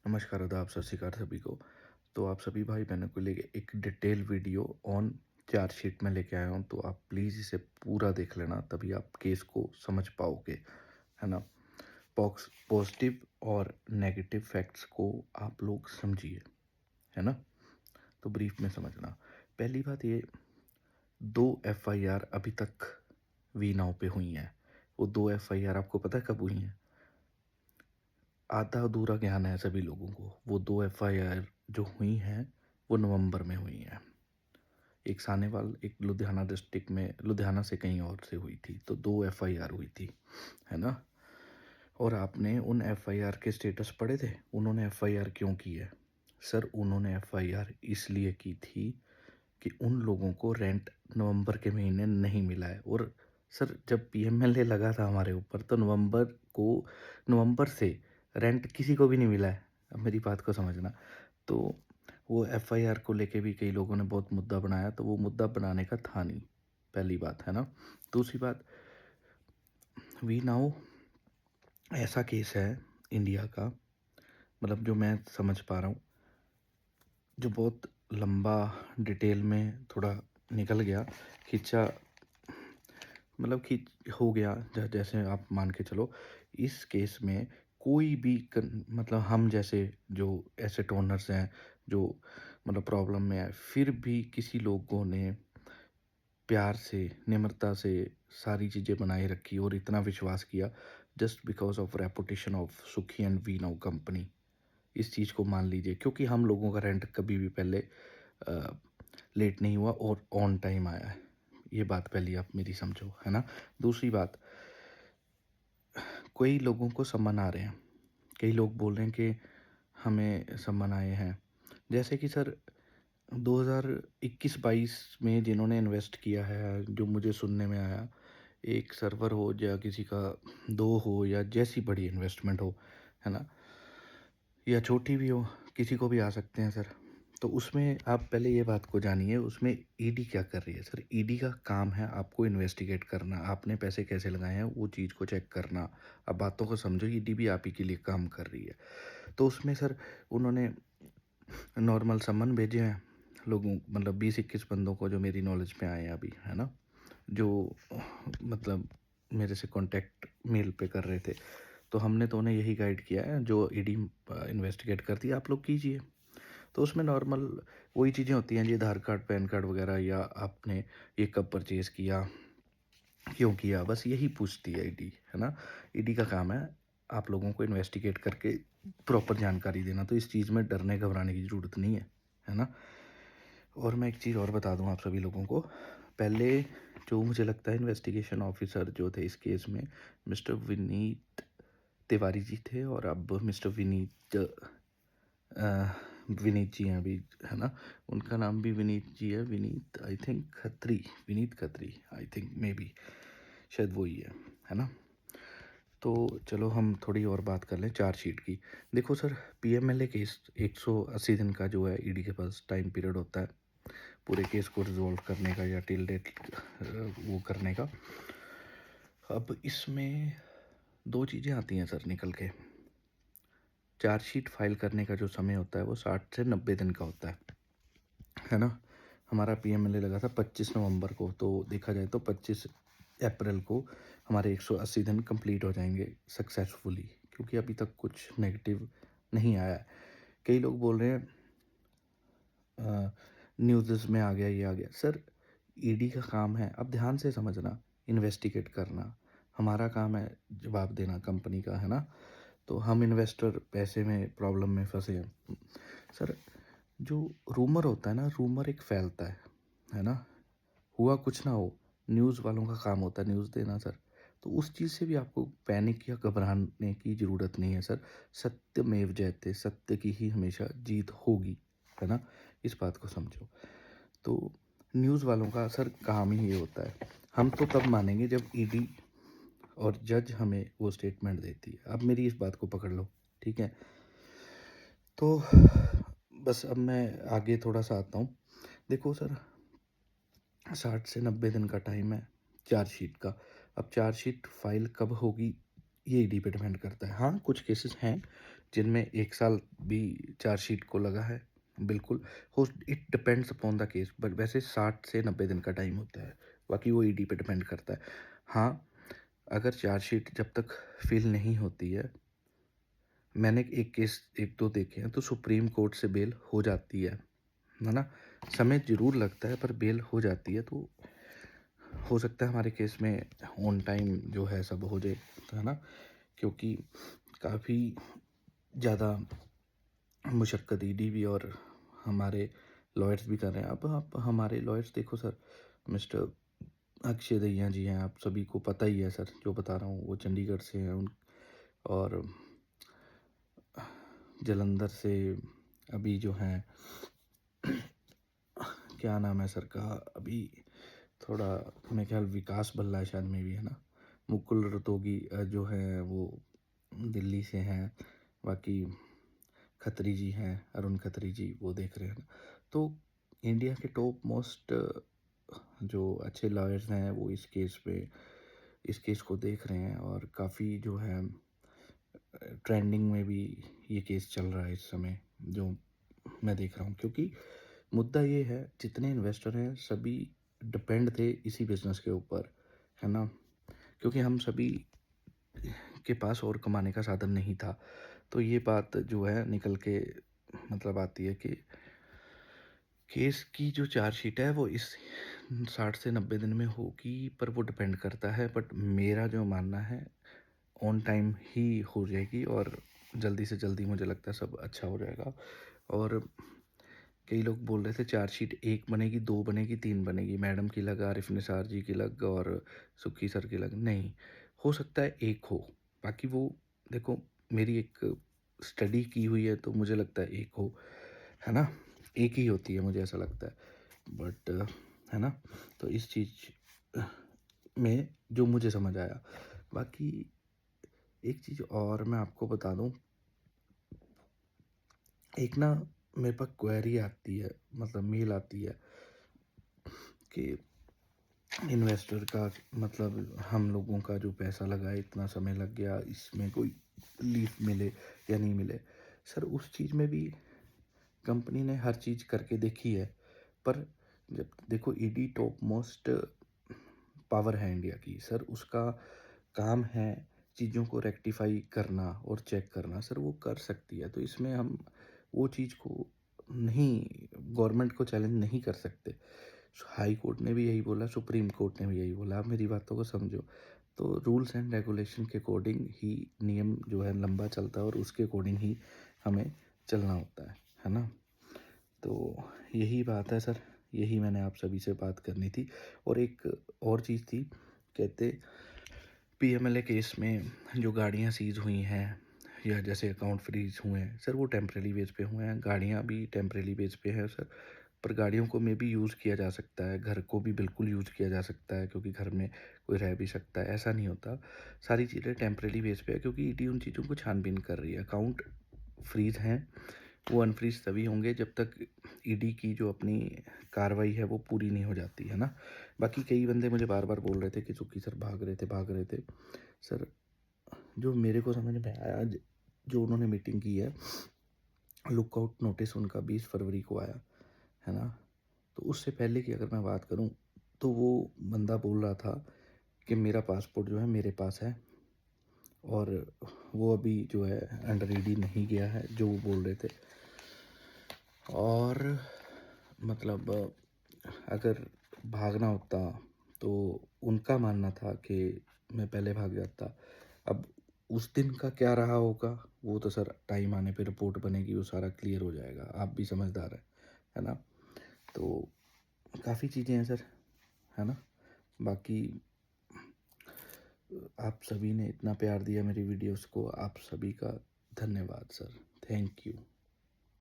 नमस्कार, आदाब, सत श्री अकाल सभी को। तो आप सभी भाई-बहनों को लिए एक डिटेल वीडियो ऑन चार्जशीट में लेके आया हूँ, तो आप प्लीज़ इसे पूरा देख लेना, तभी आप केस को समझ पाओगे, है ना? पॉजिटिव और नेगेटिव फैक्ट्स को आप लोग समझिए, है ना? तो ब्रीफ में समझना। पहली बात ये, 2 एफआईआर अभी तक वी नाउ पे हुई हैं। वो 2 एफआईआर आपको पता है कब हुई हैं? आधा-अधूरा ज्ञान है सभी लोगों को। वो 2 एफआईआर जो हुई हैं, वो नवंबर में हुई हैं। एक सानेवाल, एक लुधियाना डिस्ट्रिक्ट में, लुधियाना से कहीं और से हुई थी। तो 2 एफआईआर हुई थी, है ना? और आपने उन एफआईआर के स्टेटस पढ़े थे? उन्होंने एफआईआर क्यों की है? सर, उन्होंने एफआईआर इसलिए की थी कि उन लोगों को रेंट नवंबर के महीने नहीं मिला है। और सर, जब पीएमएलए लगा था हमारे ऊपर, तो नवंबर से रेंट किसी को भी नहीं मिला है। अब मेरी बात को समझना। तो वो एफआईआर को लेके भी कई लोगों ने बहुत मुद्दा बनाया, तो वो मुद्दा बनाने का था नहीं, पहली बात, है ना? दूसरी बात, वी नाउ ऐसा केस है इंडिया का, मतलब जो मैं समझ पा रहा हूँ, जो बहुत लंबा डिटेल में थोड़ा निकल गया, खींचा, मतलब कि हो गया। जैसे आप मान के चलो, इस केस में कोई भी मतलब हम जैसे जो एसेट ओनर्स हैं, जो मतलब प्रॉब्लम में है, फिर भी किसी लोगों ने प्यार से, निम्रता से सारी चीज़ें बनाए रखी और इतना विश्वास किया, just because of reputation of सुखी एंड वी नाउ कंपनी। इस चीज़ को मान लीजिए, क्योंकि हम लोगों का रेंट कभी भी पहले लेट नहीं हुआ और ऑन टाइम आया है। ये बात पहली आप मेरी समझो, है ना? दूसरी बात, कई लोगों को सम्मान आ रहे हैं, कई लोग बोल रहे हैं कि हमें सम्मान आए हैं। जैसे कि सर, 2021-22 में जिन्होंने इन्वेस्ट किया है, जो मुझे सुनने में आया, एक सर्वर हो या किसी का 2 हो या जैसी बड़ी इन्वेस्टमेंट हो, है ना? या छोटी भी हो, किसी को भी आ सकते हैं सर। तो उसमें आप पहले ये बात को जानिए, उसमें ईडी क्या कर रही है? सर, ईडी का काम है आपको इन्वेस्टिगेट करना, आपने पैसे कैसे लगाए हैं वो चीज़ को चेक करना। अब बातों को समझो, ईडी भी आप ही के लिए काम कर रही है। तो उसमें सर, उन्होंने नॉर्मल समन भेजे हैं लोगों, मतलब 20-21 बंदों को, जो मेरी नॉलेज में आए हैं अभी, है ना? जो मतलब मेरे से कांटेक्ट मेल पे कर रहे थे। तो हमने तो उन्हें यही गाइड किया है, जो ईडी इन्वेस्टिगेट करती है आप लोग कीजिए। तो उसमें नॉर्मल वही चीज़ें होती हैं जी, आधार कार्ड, पैन कार्ड वगैरह, या आपने ये कब परचेज़ किया, क्यों किया, बस यही पूछती है ईडी, है ना? ईडी का काम है आप लोगों को इन्वेस्टिगेट करके प्रॉपर जानकारी देना। तो इस चीज़ में डरने घबराने की ज़रूरत नहीं है ना? और मैं एक चीज़ और बता दूं आप सभी लोगों को। पहले जो मुझे लगता है इन्वेस्टिगेशन ऑफिसर जो थे इस केस में, मिस्टर विनीत तिवारी जी थे, और अब मिस्टर विनीत जी हैं अभी, है ना? उनका नाम भी विनीत जी है, Vineet I think Khatri, Vineet Khatri I think, may be, शायद वही है ना? तो चलो हम थोड़ी और बात कर लें चार्जशीट की। देखो सर, पीएमएलए केस 180 दिन का जो है ईडी के पास टाइम पीरियड होता है पूरे केस को रिजॉल्व करने का, या टिल डेट वो करने का। अब इसमें 2 चीज़ें आती हैं सर निकल के। चार्जशीट फाइल करने का जो समय होता है वो 60 से 90 दिन का होता है ना? हमारा पीएमएलए लगा था 25 नवंबर को, तो देखा जाए तो 25 अप्रैल को हमारे 180 दिन कंप्लीट हो जाएंगे सक्सेसफुली, क्योंकि अभी तक कुछ नेगेटिव नहीं आया है। कई लोग बोल रहे हैं न्यूज़ में आ गया, ये आ गया। सर, ईडी का काम है, अब ध्यान से समझना, इन्वेस्टिगेट करना। हमारा काम है जवाब देना कंपनी का, है ना? तो हम इन्वेस्टर पैसे में प्रॉब्लम में फंसे हैं सर। जो रूमर होता है ना, रूमर एक फैलता है ना? हुआ कुछ ना हो, न्यूज़ वालों का काम होता है न्यूज़ देना सर। तो उस चीज़ से भी आपको पैनिक या घबराने की ज़रूरत नहीं है सर। सत्यमेव जयते, सत्य की ही हमेशा जीत होगी, है ना? इस बात को समझो। तो न्यूज़ वालों का सर काम ही ये होता है। हम तो तब मानेंगे जब ईडी और जज हमें वो स्टेटमेंट देती है। अब मेरी इस बात को पकड़ लो, ठीक है? तो बस अब मैं आगे थोड़ा सा आता हूँ। देखो सर, 60 से 90 दिन का टाइम है चार्जशीट का। अब चार्जशीट फाइल कब होगी, ये ईडी पे डिपेंड करता है। हाँ, कुछ केसेस हैं जिनमें 1 साल भी चार्जशीट को लगा है। बिल्कुल, हो it depends upon the case, but वैसे 60 से 90 दिन का टाइम होता है, बाकी वो ईडी पे डिपेंड करता है। हाँ, अगर चार्जशीट जब तक फ़िल नहीं होती है, मैंने एक केस 1-2 देखे हैं, तो सुप्रीम कोर्ट से बेल हो जाती है ना? समय ज़रूर लगता है पर बेल हो जाती है, तो हो सकता है हमारे केस में ऑन टाइम जो है सब हो जाए, है ना? क्योंकि काफ़ी ज़्यादा मुशक्क़त ईडी भी और हमारे लॉयर्स भी कर रहे हैं। अब आप हमारे लॉयर्स देखो सर, मिस्टर अक्षय दहिया जी हैं, आप सभी को पता ही है सर, जो बता रहा हूँ वो चंडीगढ़ से हैं और जालंधर से अभी जो हैं क्या नाम है सर का, अभी थोड़ा मेरे ख्याल विकास भल्ला शायद में भी है ना, मुकुल रोहतगी जो है वो दिल्ली से हैं, बाकी खत्री जी हैं, अरुण खत्री जी, वो देख रहे हैं ना। तो इंडिया के टॉप मोस्ट जो अच्छे लॉयर्स हैं वो इस केस को देख रहे हैं और काफ़ी जो है ट्रेंडिंग में भी ये केस चल रहा है इस समय, जो मैं देख रहा हूँ। क्योंकि मुद्दा ये है, जितने इन्वेस्टर हैं सभी डिपेंड थे इसी बिज़नेस के ऊपर, है ना? क्योंकि हम सभी के पास और कमाने का साधन नहीं था। तो ये बात जो है निकल के मतलब आती है कि केस की जो चार्जशीट है वो इस 60 से 90 दिन में होगी, पर वो डिपेंड करता है। बट मेरा जो मानना है ऑन टाइम ही हो जाएगी और जल्दी से जल्दी मुझे लगता है सब अच्छा हो जाएगा। और कई लोग बोल रहे थे चार्जशीट 1 बनेगी, 2 बनेगी, 3 बनेगी, मैडम की अलग, आरिफ निसार जी की अलग और सुक्खी सर की अलग। नहीं, हो सकता है 1 हो, बाकी वो देखो मेरी एक स्टडी की हुई है तो मुझे लगता है 1 हो, है ना? 1 ही होती है, मुझे ऐसा लगता है। बट है ना? तो इस चीज़ में जो मुझे समझ आया। बाकी एक चीज़ और मैं आपको बता दूँ, एक ना मेरे पास क्वेरी आती है, मतलब मेल आती है कि इन्वेस्टर का मतलब हम लोगों का जो पैसा लगा है, इतना समय लग गया, इसमें कोई रिलीफ मिले या नहीं मिले। सर उस चीज़ में भी कंपनी ने हर चीज़ करके देखी है, पर जब देखो ईडी टॉप मोस्ट पावर है इंडिया की सर, उसका काम है चीज़ों को रेक्टिफाई करना और चेक करना, सर वो कर सकती है। तो इसमें हम वो चीज़ को नहीं, गवर्नमेंट को चैलेंज नहीं कर सकते। हाई कोर्ट ने भी यही बोला, सुप्रीम कोर्ट ने भी यही बोला, आप मेरी बातों को समझो। तो रूल्स एंड रेगुलेशन के अकॉर्डिंग ही नियम जो है लंबा चलता है और उसके अकॉर्डिंग ही हमें चलना होता है ना? तो यही बात है सर, यही मैंने आप सभी से बात करनी थी। और एक और चीज़ थी, कहते पीएमएलए केस में जो गाड़ियाँ सीज़ हुई हैं या जैसे अकाउंट फ्रीज़ हुए हैं, सर वो टेम्परेरी बेस पे हुए हैं, गाड़ियाँ भी टेम्परेरी बेस पे हैं सर। पर गाड़ियों को में भी यूज़ किया जा सकता है, घर को भी बिल्कुल यूज़ किया जा सकता है, क्योंकि घर में कोई रह भी सकता है, ऐसा नहीं होता। सारी चीज़ें टेम्परेरी बेस पे है, क्योंकि ईडी उन चीज़ों को छानबीन कर रही है। अकाउंट फ्रीज़ हैं, वो अनफ्रीज़ तभी होंगे जब तक ईडी की जो अपनी कार्रवाई है वो पूरी नहीं हो जाती, है ना? बाकी कई बंदे मुझे बार-बार बोल रहे थे कि सुक्खी सर भाग रहे थे। सर जो मेरे को समझ में आया, जो उन्होंने मीटिंग की है, लुकआउट नोटिस उनका 20 फरवरी को आया, है ना? तो उससे पहले की अगर मैं बात करूँ, तो वो बंदा बोल रहा था कि मेरा पासपोर्ट जो है मेरे पास है और वो अभी जो है अंडर ईडी नहीं गया है, जो वो बोल रहे थे। और मतलब अगर भागना होता तो उनका मानना था कि मैं पहले भाग जाता। अब उस दिन का क्या रहा होगा, वो तो सर टाइम आने पे रिपोर्ट बनेगी, वो सारा क्लियर हो जाएगा, आप भी समझदार हैं, है ना? तो काफ़ी चीज़ें हैं सर, है ना? बाकी आप सभी ने इतना प्यार दिया मेरी वीडियोस को, आप सभी का धन्यवाद सर। Thank you.